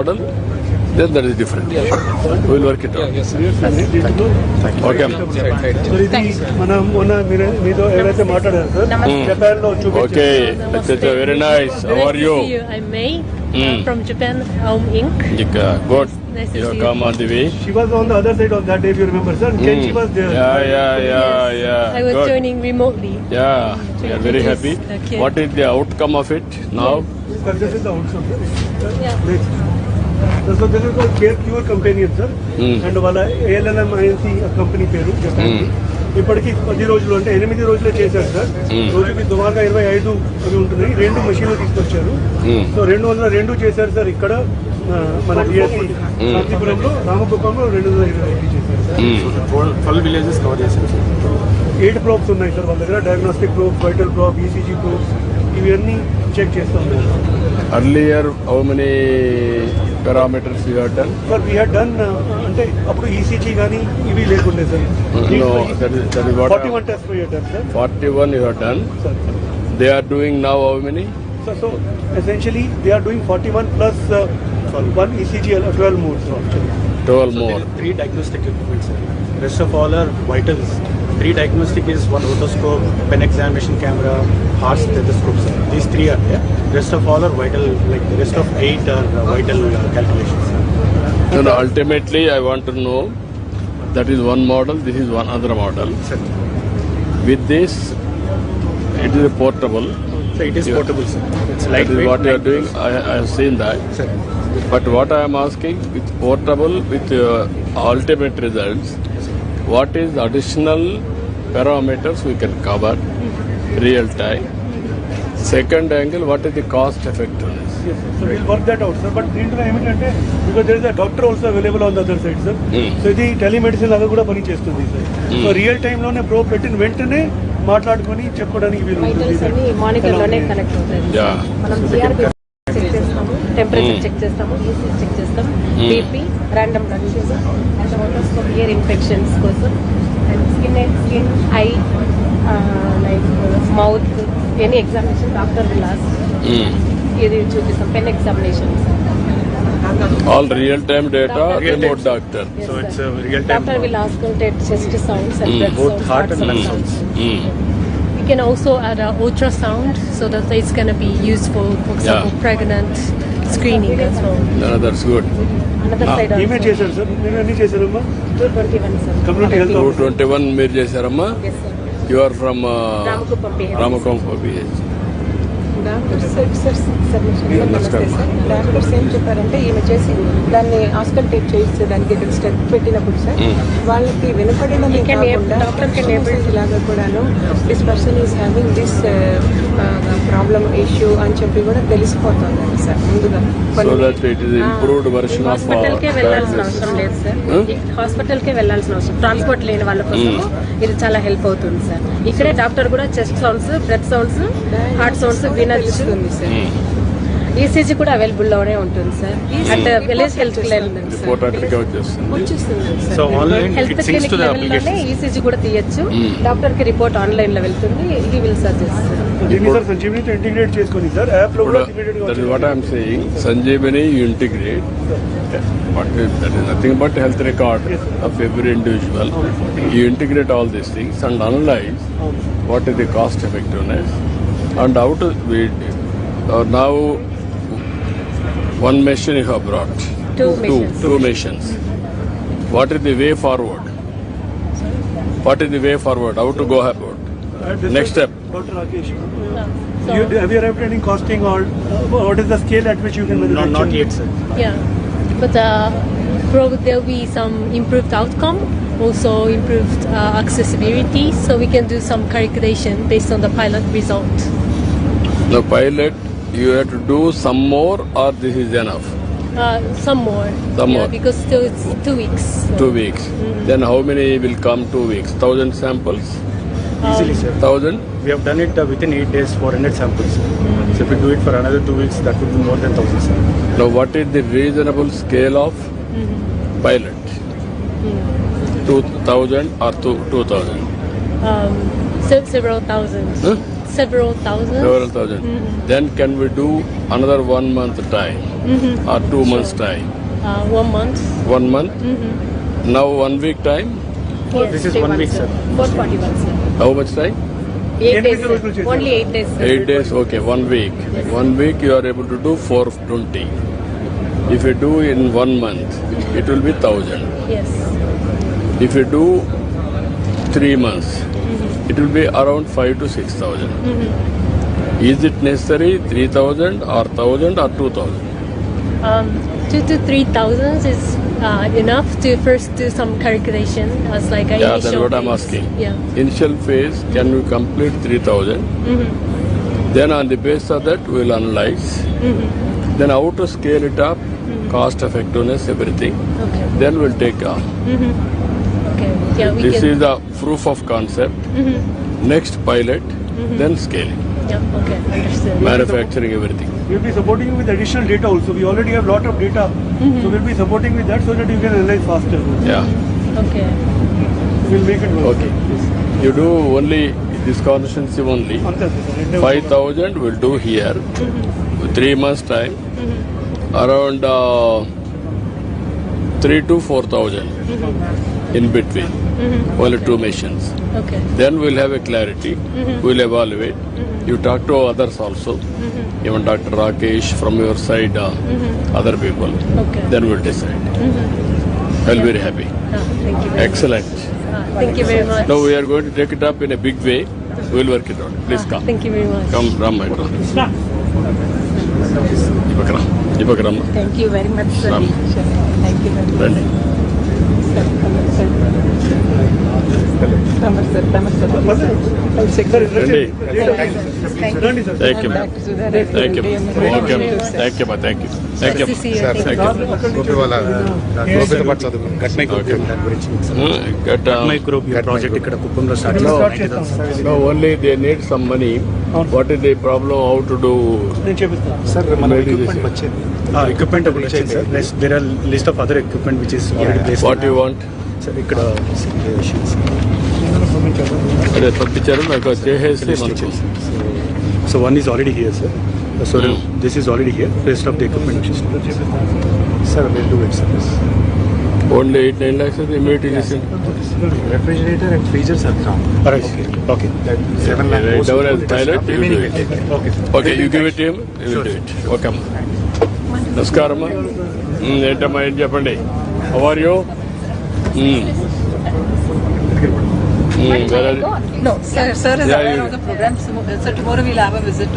model, then that is different. We will work it out. Okay. Okay. That's very nice. How are you? I'm May from Japan Home Inc. Good. Nice to You see you. come on the way. She was on the other side of that day, if you remember, sir. She was there. Yeah. I was Good. joining remotely. Yeah, we are very happy. Okay. What is the outcome of it now? Sir, this is the outcome, sir. Yeah. Next. So this is called Care Cure Companion, sir. And వాళ్ళ ALLM INC company పేరు Japan. ఇప్పటికి 10 రోజులు అంటే 8 రోజులే చేశారు sir. రోజుకి సుమారుగా 25 అవి ఉంటున్నాయి. 2 మెషిన్లు తీసుకొచ్చారు. సో 2 చేశారు సార్ ఇక్కడ మన డిఎస్సి శాంతిపురంలో రామకుప్పంలో 225 చేశారు సార్. 12 villages కవర్ చేశారు సార్. 8 probes ఉన్నాయి సార్ వాళ్ళ దగ్గర. Diagnostic probes, vital probe, ECG probes ఇవన్నీ చెక్ చేస్తాం. Earlier, how many parameters you have done? Sir we had done అంటే అప్పుడు ఈసీజీ కానీ ఇవి లేకుండే sir. No, that is what 41 test we had done sir. 41 you have done. They are doing now how many? So essentially they are doing 41 plus one ECG, 12 more. So actually 12 more. 3 diagnostic equipment sir. Rest of all are vitals. 3 diagnostic is 1 otoscope, pen examination camera, heart stethoscope sir. These 3 are there. Rest of all are vital, like the rest of 8 are vital calculations. No, ultimately I want to know, that is one model, this is one other model. Sir. With this, it is portable. So it is portable sir. It's That is lightweight. what you are doing. I have seen that. Sir. But what I am asking, with portable, with ultimate results, what is additional parameters we can cover real time? Second angle, what is the cost effectiveness? yes, so we'll work that out sir. But దీంట్లో ఏమిటంటే because there is a doctor also available on the other side sir. So ఇది telemedicine లాగా కూడా పని చేస్తుంది sir. So real time లోనే pro పెట్టిన వెంటనే మాట్లాడుకొని చెప్పడానికి వీలు వైటల్స్ అన్ని మానిటర్ లోనే కనెక్ట్ అవుతాయి. Yeah. మనం సిఆర్పి చెక్ చేస్తాము, టెంపరేచర్ చెక్ చేస్తాము, ఈసీజీ చెక్ చేస్తాం, BP, random blood sugar and otoscope ear infections కోసం and skin I like mouth any examination doctor will ask. ఇది చూపిస్తాం pen examinations. All real time data, Doctor. remote doctor. So it's a real time. Doctor will ask chest sounds and breath Both sounds, heart and lung sounds. sounds. You can also add an ultrasound so that it's going to be useful, for example, pregnant screening as well. No, that's good. Another side ఈమె also. చేశారు sir. నేను అన్ని చేశానమ్మా. 221 sir. Community health officer. 221 మీరు చేశారమ్మా? Yes sir. You are from Ramakuppam PH. Ramakuppam PH. Doctors submission నమస్కారం. Doctors ఏం చెప్పారంటే ఈమె చేసి దాన్ని ఆస్కల్టేట్ చేస్తే దానికి ఇక్కడ స్టెప్ పెట్టినప్పుడు సార్ వాళ్ళకి వినపడడమే కాకుండా ఇలాగా కూడాను this person is having this problem issue అని చెప్పి కూడా తెలిసిపోతుంది సార్ ముందుగా. So that it is improved version of హాస్పిటల్కే వెళ్ళాల్సిన అవసరం లేదు సార్. హాస్పిటల్కే వెళ్ళాల్సిన అవసరం, ట్రాన్స్పోర్ట్ లేని వాళ్ళ కోసం ఇది చాలా హెల్ప్ అవుతుంది సార్. ఇక్కడే డాక్టర్ కూడా chest sounds, breath sounds, heart sounds వినొస్తుంది సార్. ఈసీజీ కూడా అవైలబుల్ లోనే ఉంటుంది sir. At village health clinic report అటుగా వచ్చేస్తుంది. వచ్చేస్తుంది sir. So online health it syncs clinic to the లెవెల్లోనే application. ఈసీజీ కూడా తీయచ్చు. డాక్టర్ కి రిపోర్ట్ ఆన్లైన్ లో వెళ్తుంది. He will suggest. దీన్ని సార్ సంజీవనితో ఇంటిగ్రేట్ చేసుకొని సార్ యాప్ లో కూడా integrate That is what I am saying. Sanjeevani you integrate. That is nothing but health record of every individual. You integrate all these things and analyze what is the cost effectiveness and how to now one machine you have brought. Two machines. Two machines. What is the way forward? What is the way forward? How to go about? Next step. Dr. Rakesh. So, Have you arrived at any costing or what is the scale at which you can manufacture? Not yet sir. yeah, but probably there will be some improved outcome, also improved accessibility, so we can do some calculation based on the pilot result. The pilot, you have to do some more or this is enough? Some more. Some more. Because still it's 2 weeks. So. 2 weeks. Then how many will come 2 weeks? 1,000 samples? Easily sir. 1,000? We have done it within 8 days, 400 samples. So if we do it for another 2 weeks, that would be more than 1,000 sir. Now what is the reasonable scale of pilot? 2,000 or 2,000? Several thousands. Huh? several thousands. Several thousand. Then can we do another 1 month time or 2 months time? 1 month. 1 month. Now 1 week time. This is 1 week, sir. 441, sir. How much time? 8 days, sir. Only 8 days, sir. 8 days. Okay, 1 week. 1 week you are able to do 420. If you do in 1 month, it will be 1,000. Yes. If you do 3 months, it will be around 5 to 6,000. Is it necessary 3,000 or 1,000 or 2,000? 2 to 3,000 is enough to first do some calculation as like a Yeah, that's initial what I'm phase. asking. Yeah. Initial phase, can we complete 3,000? Then on the basis of that, we will analyze. Then how to scale it up, cost effectiveness, everything. Okay. Then we'll take on. Okay. Yeah, we This can. is the proof of concept. Next pilot, then scaling, Yeah. Okay. Understood. manufacturing, everything. We'll be supporting you with additional data also. We already have lot of data, so we'll be supporting with that so that you can analyze faster. Yeah. Okay. We'll make it work. Okay. You do only this constituency only. Ante, sir. 5,000 will do here. 3 months time. Around 3 to 4,000 in between. Only 2 machines. Okay. Then we'll have a clarity. We'll evaluate. You talk to others also. Even Dr. Rakesh from your side, other people. Okay. Then we'll decide. I'll be very happy. Thank you. Excellent. Thank you very much. Now we are going to take it up in a big way. We'll work it out. Please come. Thank you very much. Come, Ram, my brother. Ipak Ram. Thank you very much, sir. Ram. Thank you very much. Randy. Tamar, sir. Tamar, sir. I'll check Sir, the Randy. Randy, sir. Thank you. back to the Thank you. Okay. Thank you. Thank you. Thank you. Nice to see you. Thank Thank you. you. Gopi వాళ్ళ గోపితో పాటు చదువుకున్నాను గట్మైక్రోబియం దాని గురించి sir. Get, గట్మైక్రోబియం project ఇక్కడ కుప్పంలో start No. చేస్తాం. no, only they need some money. What is the problem? How to do? నేను చేపిస్తాను. సార్ మన Maybe this ఎక్విప్మెంట్ year. వచ్చింది ఎక్విప్మెంట్ వచ్చింది sir there are list of other equipment which is already place What you want? Sir ఇక్కడ అదే పంపించారు నాకు చేసేసి మనకు so one is already here sir so this is already here rest of the equipment sir will do it sir only 8-9 lakhs is immediately listened. Refrigerator and freezers are come okay 7 lakh Right down as pilot, you do it. Okay Okay, you give it to him, he will do it. Okay, అమ్మా. నమస్కారం అమ్మా. ఏంటమ్మా ఏం చెప్పండి. How are you? Where are you? No, sir is Yeah, aware you- of the program. So tomorrow we'll have a visit to